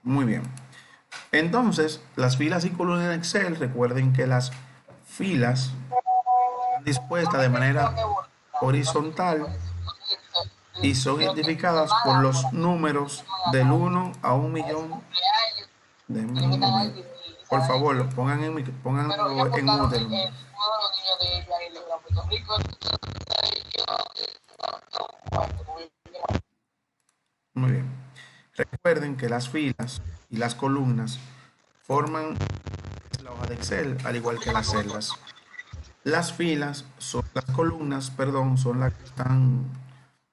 Muy bien. Entonces, las filas y columnas en Excel, recuerden que las filas están dispuestas de manera horizontal y son identificadas por los números del 1 a 1 millón. Denme un momento. Por favor, pónganlo en mute el hombre. Muy bien. Recuerden que las filas y las columnas forman la hoja de Excel, al igual que las celdas. Las columnas, perdón, son las que están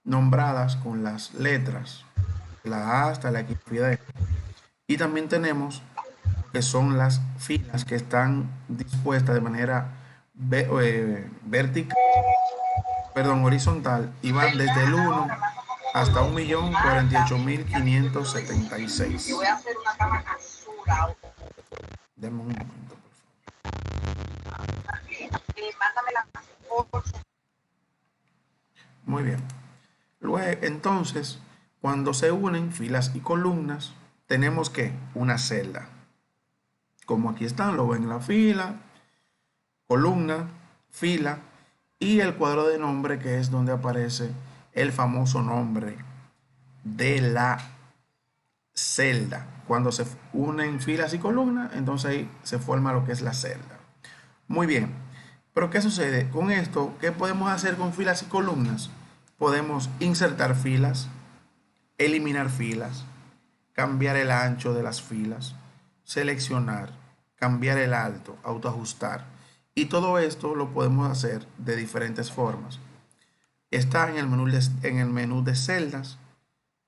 nombradas con las letras, de la A hasta la XY. Y también tenemos lo que son las filas que están dispuestas de manera vertical, perdón, horizontal, y van desde el 1 hasta 1.048.576. Deme un momento, por favor. Muy bien. Luego, entonces, cuando se unen filas y columnas, tenemos que una celda. Como aquí están, lo ven en la fila, columna, fila y el cuadro de nombre, que es donde aparece el famoso nombre de la celda. Cuando se unen filas y columnas, entonces ahí se forma lo que es la celda. Muy bien, pero ¿qué sucede? Con esto, ¿qué podemos hacer con filas y columnas? Podemos insertar filas, eliminar filas, cambiar el ancho de las filas, seleccionar, cambiar el alto, autoajustar. Y todo esto lo podemos hacer de diferentes formas. Está en el menú de celdas,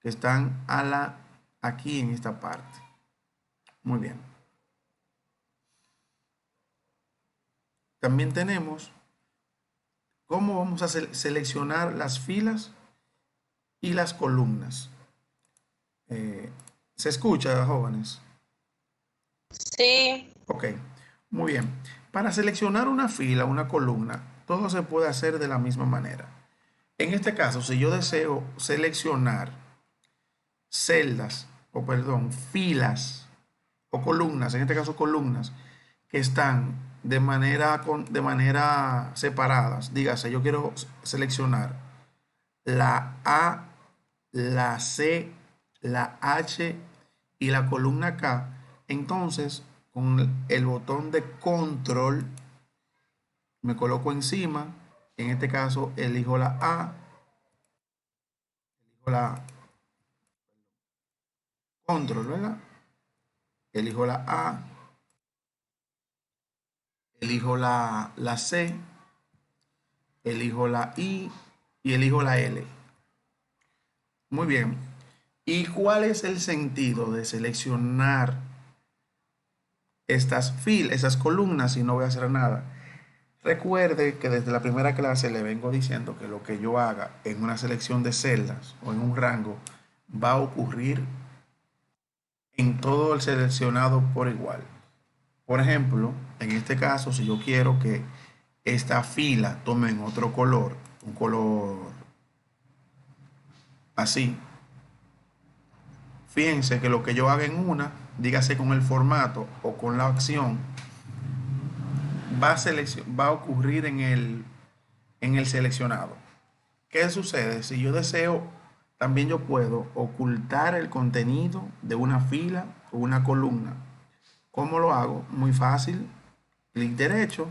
que están aquí en esta parte. Muy bien. También tenemos cómo vamos a seleccionar las filas y las columnas. ¿Se escucha, jóvenes? Sí. Ok, muy bien. Para seleccionar una fila, una columna, todo se puede hacer de la misma manera. En este caso, si yo deseo seleccionar celdas, o perdón, filas o columnas, en este caso columnas, que están de manera separadas, dígase, yo quiero seleccionar la A, la C, la H y la columna K, entonces con el botón de control me coloco encima, en este caso elijo la A, elijo la control, ¿verdad? Elijo la A, elijo la C, elijo la I y elijo la L. Muy bien. ¿Y cuál es el sentido de seleccionar esas columnas si no voy a hacer nada? Recuerde que desde la primera clase le vengo diciendo que lo que yo haga en una selección de celdas o en un rango va a ocurrir en todo el seleccionado por igual. Por ejemplo, en este caso, si yo quiero que esta fila tome otro color, un color así, fíjense que lo que yo haga en una, dígase con el formato o con la acción, va a ocurrir en el seleccionado. ¿Qué sucede? Si yo deseo, también yo puedo ocultar el contenido de una fila o una columna. ¿Cómo lo hago? Muy fácil. Clic derecho,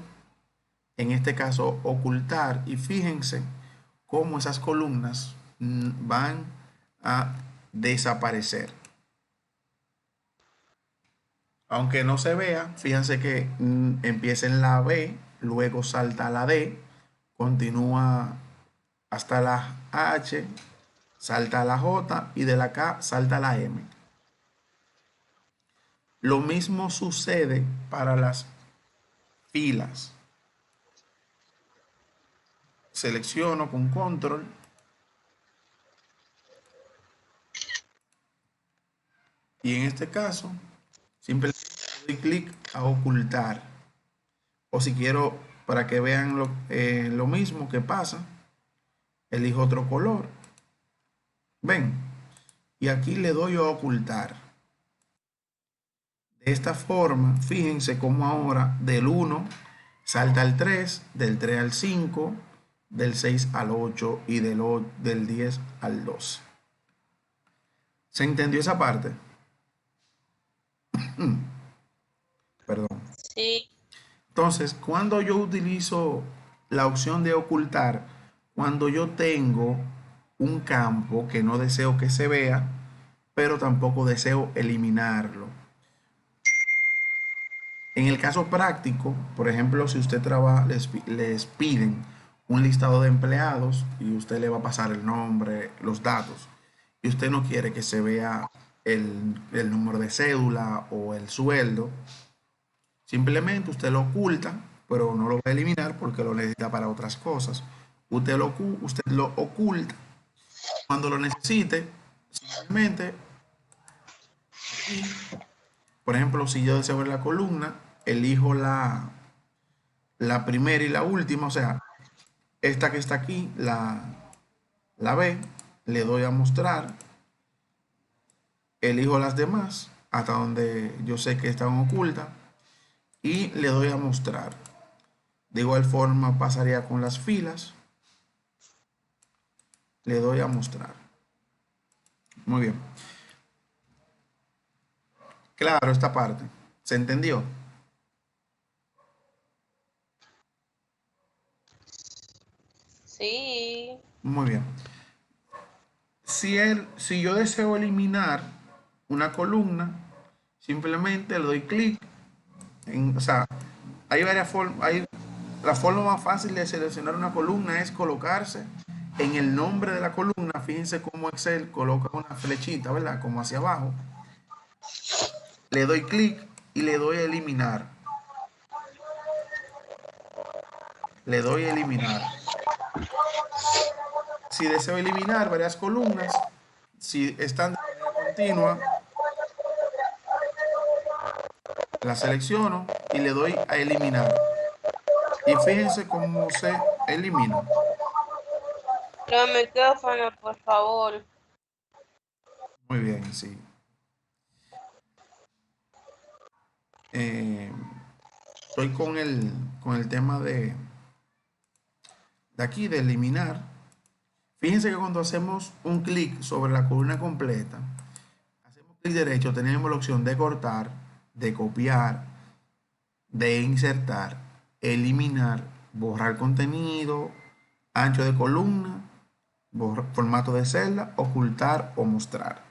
en este caso ocultar, y fíjense cómo esas columnas van a desaparecer. Aunque no se vea, fíjense que empieza en la B, luego salta a la D, continúa hasta la H, salta a la J y de la K salta a la M. Lo mismo sucede para las filas. Selecciono con control y en este caso simplemente doy clic a ocultar. O si quiero, para que vean lo mismo que pasa, elijo otro color. Ven, y aquí le doy a ocultar. De esta forma, fíjense cómo ahora del 1 salta al 3, del 3 al 5, del 6 al 8 y del 10 al 12. ¿Se entendió esa parte? Perdón. Sí. Entonces, cuando yo utilizo la opción de ocultar, cuando yo tengo un campo que no deseo que se vea, pero tampoco deseo eliminarlo. En el caso práctico, por ejemplo, si usted trabaja, les piden un listado de empleados y usted le va a pasar el nombre, los datos, y usted no quiere que se vea el número de cédula o el sueldo, simplemente usted lo oculta, pero no lo va a eliminar porque lo necesita para otras cosas. Usted lo oculta cuando lo necesite, simplemente aquí, por ejemplo, si yo deseo ver la columna, elijo la primera y la última, o sea, esta que está aquí, la B, le doy a mostrar, elijo las demás hasta donde yo sé que están ocultas y le doy a mostrar. De igual forma pasaría con las filas, le doy a mostrar. Muy bien. Claro, esta parte. ¿Se entendió? Sí. Muy bien. Si yo deseo eliminar una columna, simplemente le doy clic o sea, hay varias formas. La forma más fácil de seleccionar una columna es colocarse en el nombre de la columna. Fíjense cómo Excel coloca una flechita, ¿verdad? Como hacia abajo. Le doy clic y le doy a eliminar. Le doy a eliminar. Si deseo eliminar varias columnas, si están de manera continua, la selecciono y le doy a eliminar. Y fíjense cómo se elimina. Los micrófonos, por favor. Muy bien, sí. Eh, Estoy con el tema de aquí, de eliminar. Fíjense que cuando hacemos un clic sobre la columna completa, hacemos clic derecho, tenemos la opción de cortar, de copiar, de insertar, eliminar, borrar contenido, ancho de columna, formato de celda, ocultar o mostrar.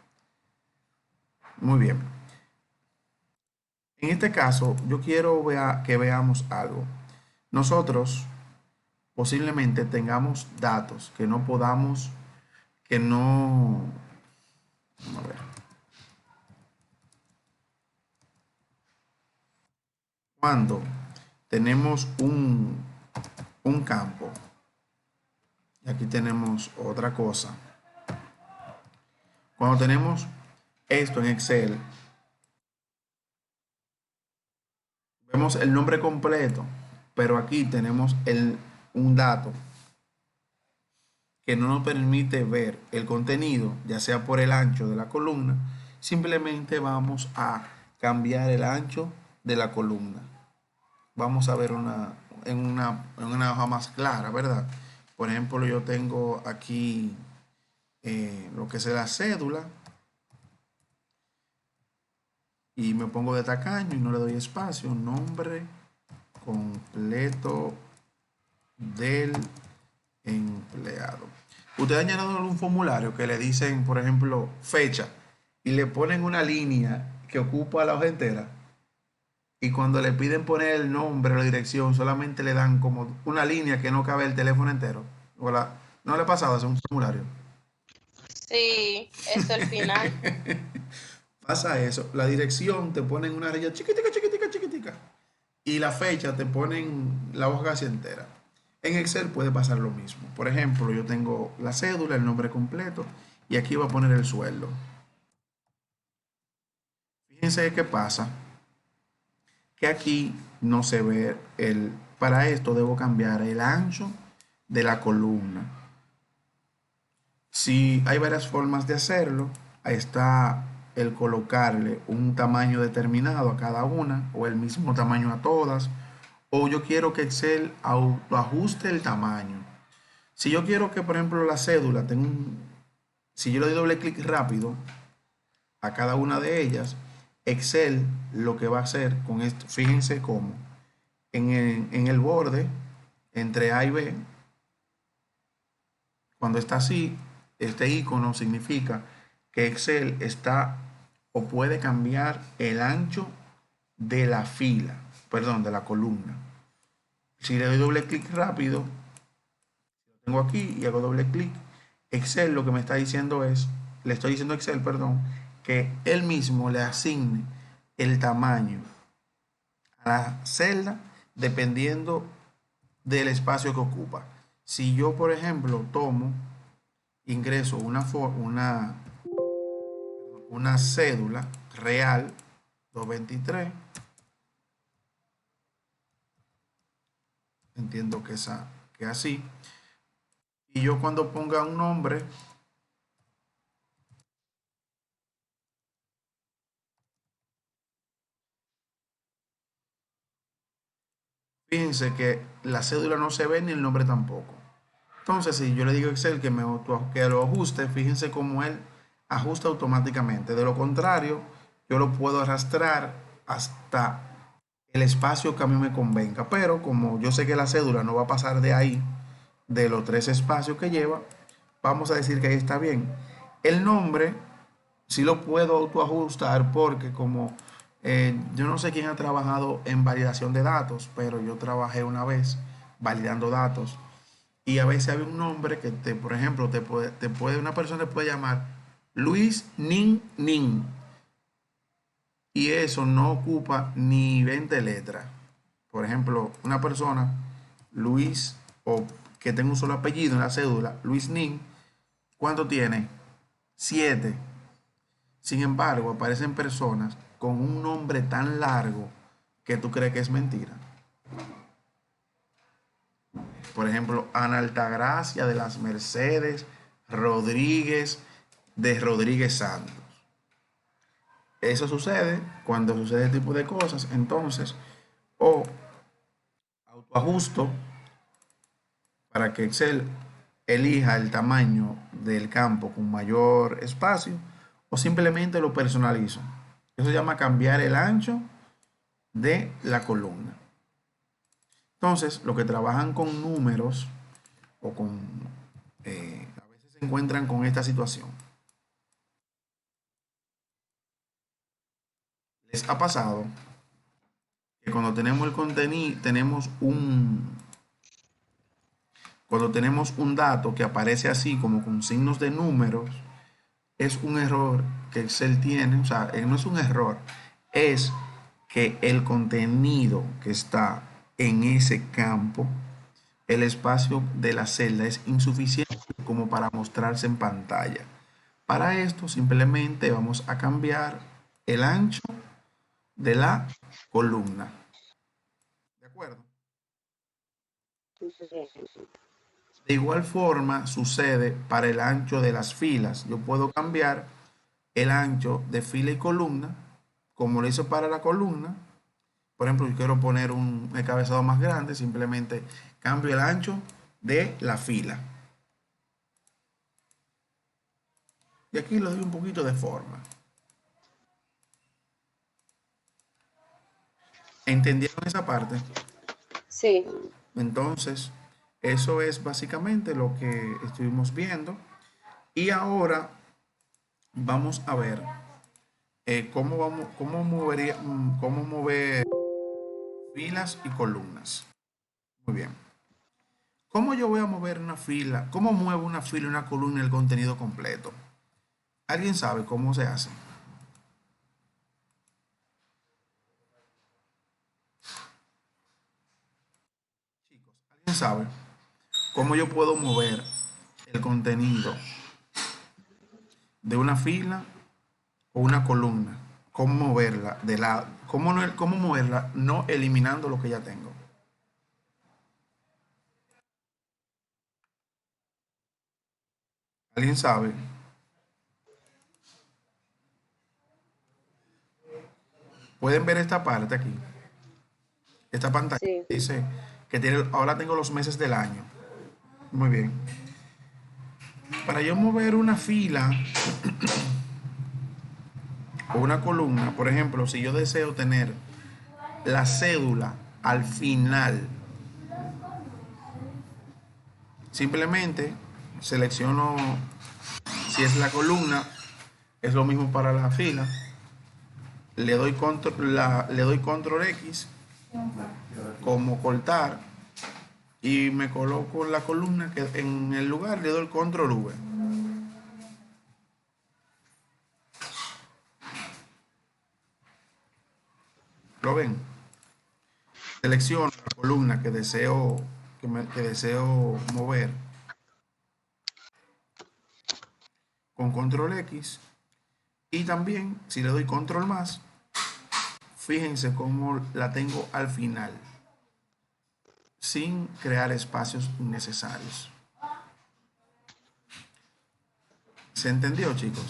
Muy bien. En este caso, yo quiero que veamos algo. Nosotros posiblemente tengamos datos que no podamos, que no, vamos a ver, cuando tenemos un campo, y aquí tenemos otra cosa, cuando tenemos esto en Excel, vemos el nombre completo, pero aquí tenemos un dato que no nos permite ver el contenido, ya sea por el ancho de la columna, simplemente vamos a cambiar el ancho de la columna. Vamos a ver en una hoja más clara, ¿verdad? Por ejemplo, yo tengo aquí lo que es la cédula y me pongo de tacaño y no le doy espacio, nombre completo del empleado. Ustedes han llenado un formulario que le dicen, por ejemplo, fecha y le ponen una línea que ocupa la hoja entera y cuando le piden poner el nombre o la dirección solamente le dan como una línea que no cabe el teléfono entero. ¿No le ha pasado hacer un formulario? Sí, eso al final. Pasa eso. La dirección te ponen una raya chiquitica, chiquitica, chiquitica. Y la fecha te ponen la hoja casi entera. En Excel puede pasar lo mismo. Por ejemplo, yo tengo la cédula, el nombre completo, y aquí va a poner el sueldo. Fíjense qué pasa, que aquí no se ve para esto debo cambiar el ancho de la columna. Si hay varias formas de hacerlo, ahí está el colocarle un tamaño determinado a cada una o el mismo tamaño a todas, o yo quiero que Excel autoajuste el tamaño. Si yo quiero que, por ejemplo, la cédula tenga si yo le doy doble clic rápido a cada una de ellas, Excel lo que va a hacer con esto, fíjense cómo en el borde entre A y B, cuando está así, este icono significa que Excel está o puede cambiar el ancho de la fila, perdón, de la columna. Si le doy doble clic rápido, lo tengo aquí y hago doble clic, Excel lo que me está diciendo es, le estoy diciendo a Excel, perdón, que él mismo le asigne el tamaño a la celda dependiendo del espacio que ocupa. Si yo, por ejemplo, ingreso una cédula real 223, entiendo que así, y yo cuando ponga un nombre, fíjense que la cédula no se ve ni el nombre tampoco. Entonces, si yo le digo a Excel que lo ajuste, fíjense cómo él ajusta automáticamente. De lo contrario, yo lo puedo arrastrar hasta el espacio que a mí me convenga. Pero como yo sé que la cédula no va a pasar de ahí, de los 3 espacios que lleva, vamos a decir que ahí está bien. El nombre sí lo puedo autoajustar porque como yo no sé quién ha trabajado en validación de datos, pero yo trabajé una vez validando datos y a veces hay un nombre que por ejemplo, una persona te puede llamar Luis Nin Nin y eso no ocupa ni 20 letras. Por ejemplo, una persona, Luis, o que tenga un solo apellido en la cédula, Luis Nin, ¿cuánto tiene? 7. Sin embargo, aparecen personas con un nombre tan largo que tú crees que es mentira. Por ejemplo, Ana Altagracia de las Mercedes Rodríguez de Rodríguez Santos. Eso sucede cuando sucede este tipo de cosas. Entonces, o autoajusto para que Excel elija el tamaño del campo con mayor espacio o simplemente lo personalizo. Eso se llama cambiar el ancho de la columna. Entonces, los que trabajan con números o a veces se encuentran con esta situación. ¿Les ha pasado que cuando tenemos el contenido, cuando tenemos un dato que aparece así como con signos de números, es un error que Excel tiene? O sea, no es un error, es que el contenido que está en ese campo, el espacio de la celda es insuficiente como para mostrarse en pantalla. Para esto simplemente vamos a cambiar el ancho de la columna. ¿De acuerdo? De igual forma sucede para el ancho de las filas. Yo puedo cambiar el ancho de fila y columna, como lo hice para la columna. Por ejemplo, yo quiero poner un encabezado más grande, simplemente cambio el ancho de la fila. Y aquí le doy un poquito de forma. ¿Entendieron esa parte? Sí. Entonces, eso es básicamente lo que estuvimos viendo. Y ahora vamos a ver cómo mover filas y columnas. Muy bien. ¿Cómo yo voy a mover una fila? ¿Cómo muevo una fila y una columna en el contenido completo? ¿Alguien sabe cómo se hace? Chicos, ¿alguien sabe cómo yo puedo mover el contenido de una fila o una columna? ¿Cómo moverla de lado? ¿Cómo moverla no eliminando lo que ya tengo? ¿Alguien sabe? Pueden ver esta parte aquí, esta pantalla. Sí. Dice que tiene, ahora tengo los meses del año. Muy bien. Para yo mover una fila o una columna, por ejemplo, si yo deseo tener la cédula al final, simplemente selecciono, si es la columna, es lo mismo para la fila, le doy control X como cortar y me coloco la columna que en el lugar le doy el control V. ¿Lo ven? Selecciono la columna que deseo mover con control X y también si le doy control más, fíjense cómo la tengo al final sin crear espacios innecesarios. ¿Se entendió, chicos?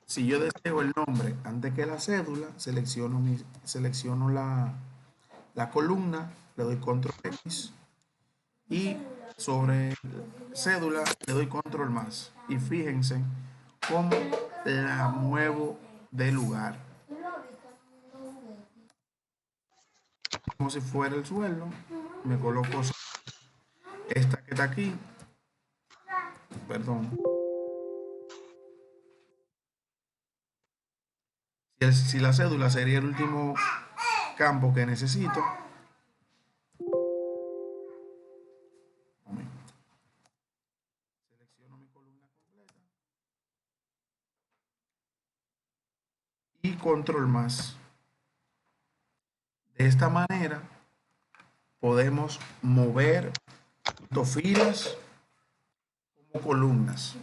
Si yo deseo el nombre antes que la cédula, selecciono la columna, le doy control X y sobre cédula le doy control más. Y fíjense cómo la muevo de lugar. Como si fuera el suelo, me coloco esta que está aquí, perdón. Si la cédula sería el último campo que necesito, selecciono mi columna completa y control más. De esta manera podemos mover tanto filas como columnas.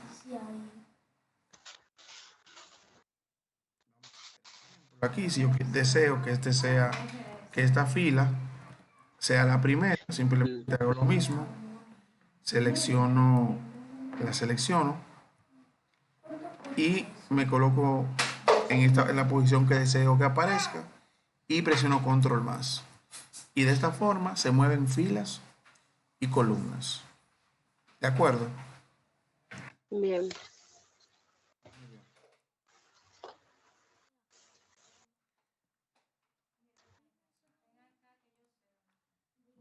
Aquí, si yo deseo que que esta fila sea la primera, simplemente hago lo mismo, la selecciono y me coloco en la posición que deseo que aparezca y presiono control más. Y de esta forma se mueven filas y columnas. ¿De acuerdo? Bien.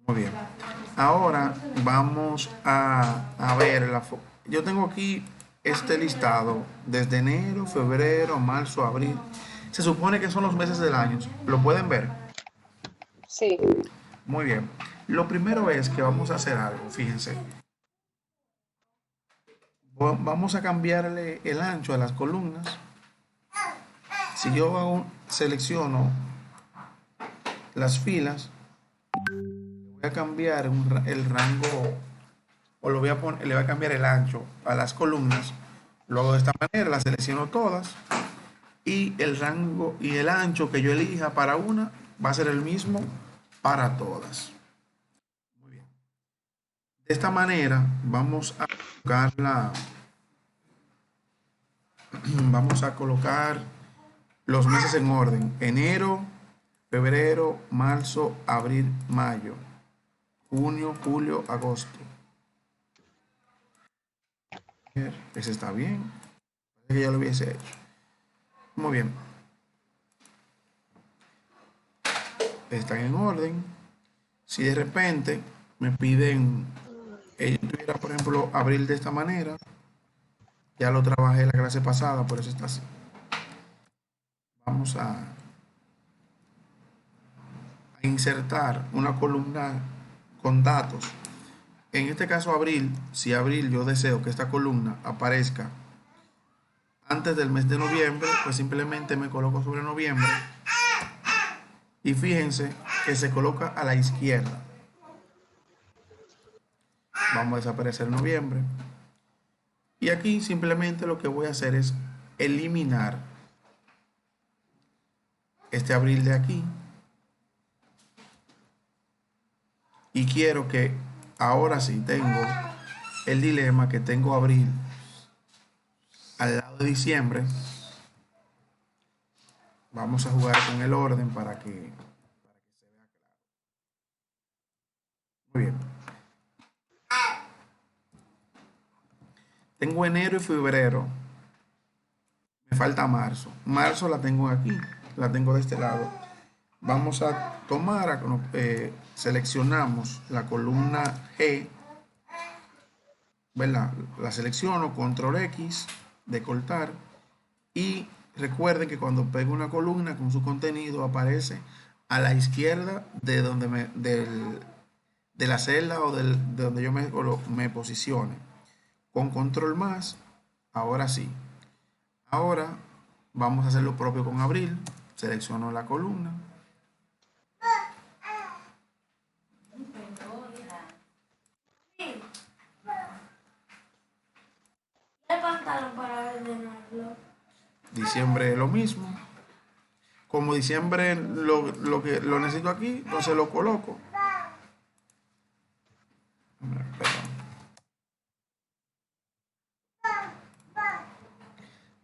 Muy bien. Ahora vamos a ver yo tengo aquí este listado desde enero, febrero, marzo, abril. Se supone que son los meses del año. ¿Lo pueden ver? Sí. Muy bien. Lo primero es que vamos a hacer algo, fíjense. Vamos a cambiarle el ancho a las columnas. Si yo selecciono las filas, voy a cambiar el rango o le voy a cambiar el ancho a las columnas. Lo hago de esta manera, las selecciono todas y el rango y el ancho que yo elija para una va a ser el mismo para todas. Muy bien. De esta manera vamos a colocar los meses en orden: enero, febrero, marzo, abril, mayo, junio, julio, agosto. Ese está bien. Parece que ya lo hubiese hecho. Muy bien. Están en orden. Si de repente me piden, yo tuviera, por ejemplo, abril de esta manera, ya lo trabajé la clase pasada, por eso está así. Vamos a insertar una columna con datos. En este caso abril, si abril yo deseo que esta columna aparezca antes del mes de noviembre, pues simplemente me coloco sobre noviembre y fíjense que se coloca a la izquierda. Vamos a desaparecer noviembre y aquí simplemente lo que voy a hacer es eliminar este abril de aquí y quiero que ahora sí tengo el dilema que tengo abril al lado de diciembre Vamos a jugar con el orden para que se vea claro. Muy bien. Tengo enero y febrero. Me falta marzo. Marzo la tengo aquí, la tengo de este lado. Vamos a tomar, seleccionamos la columna G, ¿verdad? La selecciono, control X, de cortar. Y recuerden que cuando pego una columna con su contenido aparece a la izquierda de donde de la celda o de donde yo me posicione. Con control más, ahora sí. Ahora vamos a hacer lo propio con abril. Selecciono la columna. Diciembre lo mismo. Como diciembre lo necesito aquí, entonces lo coloco. Perdón.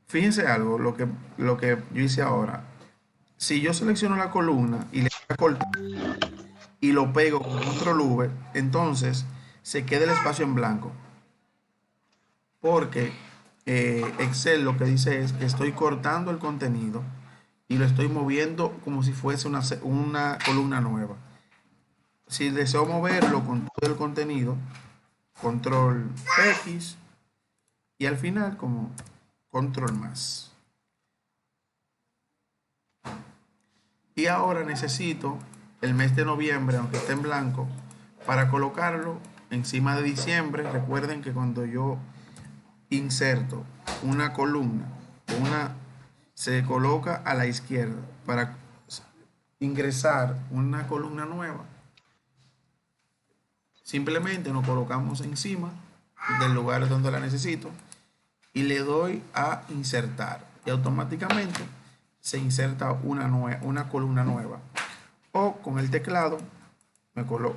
Fíjense algo, lo que yo hice ahora. Si yo selecciono la columna y le voy a cortar y lo pego con control V, entonces se queda el espacio en blanco. Porque Excel lo que dice es que estoy cortando el contenido y lo estoy moviendo como si fuese una columna nueva. Si deseo moverlo con todo el contenido, control X y al final como control más. Y ahora necesito el mes de noviembre, aunque esté en blanco, para colocarlo encima de diciembre. Recuerden que cuando yo inserto una columna, se coloca a la izquierda para ingresar una columna nueva. Simplemente nos colocamos encima del lugar donde la necesito y le doy a insertar y automáticamente se inserta una columna nueva. O con el teclado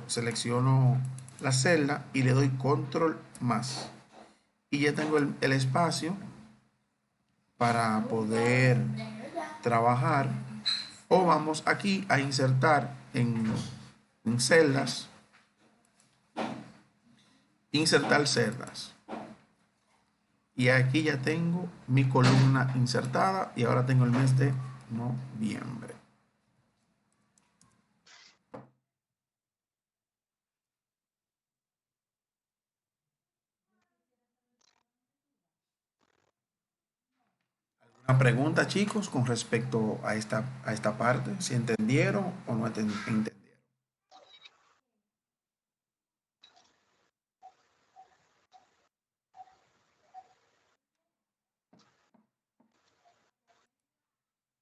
selecciono la celda y le doy control más y ya tengo el espacio para poder trabajar. O vamos aquí a insertar en celdas, insertar celdas, y aquí ya tengo mi columna insertada y ahora tengo el mes de noviembre. ¿Alguna pregunta, chicos, con respecto a esta parte? ¿Si entendieron o no entendieron?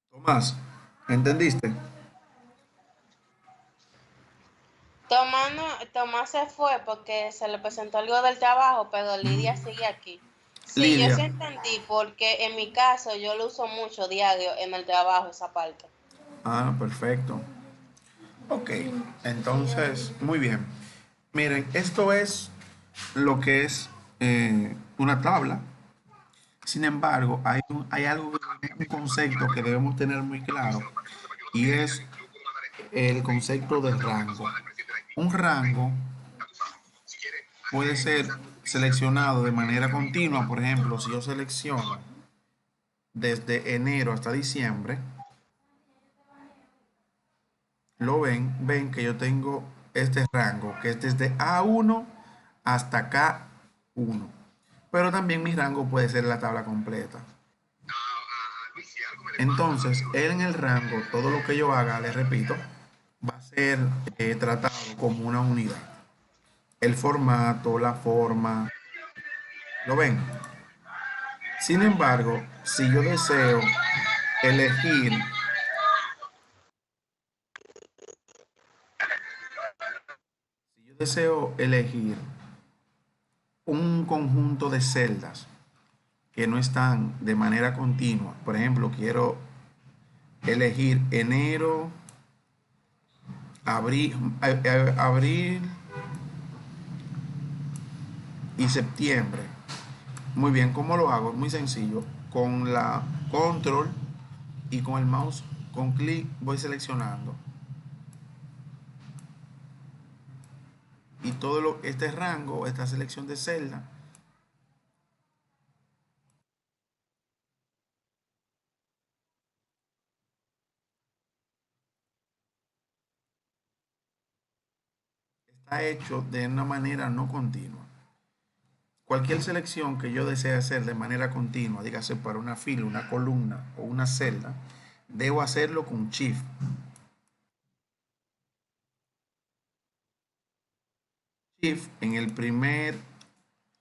Tomás, ¿entendiste? Tomás se fue porque se le presentó algo del trabajo, pero Lidia sigue aquí. Sí, yo Lidia. sí entendí, porque en mi caso yo lo uso mucho diario en el trabajo, esa parte. Ah, perfecto. Ok, entonces, muy bien. Miren, esto es lo que es una tabla. Sin embargo, hay algo, un concepto que debemos tener muy claro y es el concepto de rango. Un rango puede ser seleccionado de manera continua. Por ejemplo, si yo selecciono desde enero hasta diciembre, ven que yo tengo este rango que es desde A1 hasta K1. Pero también mi rango puede ser la tabla completa. Entonces, en el rango, todo lo que yo haga, les repito, va a ser tratado como una unidad. El formato, la forma, ¿lo ven? Sin embargo, si yo deseo elegir, un conjunto de celdas que no están de manera continua, por ejemplo, quiero elegir enero, abril y septiembre. Muy bien, ¿cómo lo hago? Es muy sencillo. Con la control y con el mouse Con clic voy seleccionando y todo este rango, esta selección de celda, está hecho de una manera no continua. Cualquier selección que yo desee hacer de manera continua, dígase para una fila, una columna o una celda, debo hacerlo con Shift. Shift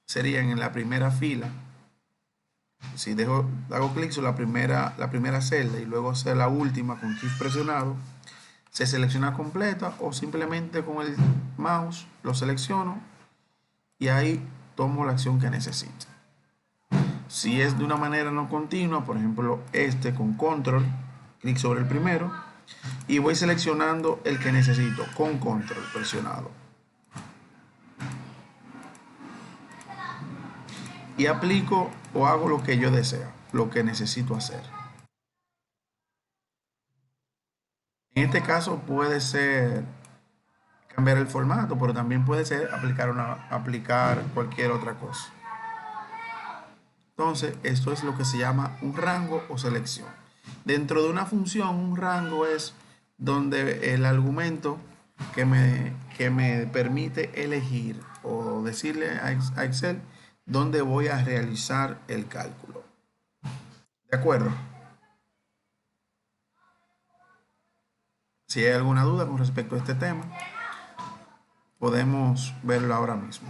sería en la primera fila. Si hago clic sobre la primera celda y luego hacer la última con Shift presionado, se selecciona completa, o simplemente con el mouse lo selecciono y ahí tomo la acción que necesito. Si es de una manera no continua, por ejemplo con control, clic sobre el primero y voy seleccionando el que necesito con control presionado y aplico o hago lo que yo deseo, lo que necesito hacer. En este caso puede ser cambiar el formato, pero también puede ser aplicar cualquier otra cosa. Entonces, esto es lo que se llama un rango o selección. Dentro de una función, un rango es donde el argumento que me permite elegir o decirle a Excel dónde voy a realizar el cálculo. ¿De acuerdo? Si hay alguna duda con respecto a este tema, podemos verlo ahora mismo.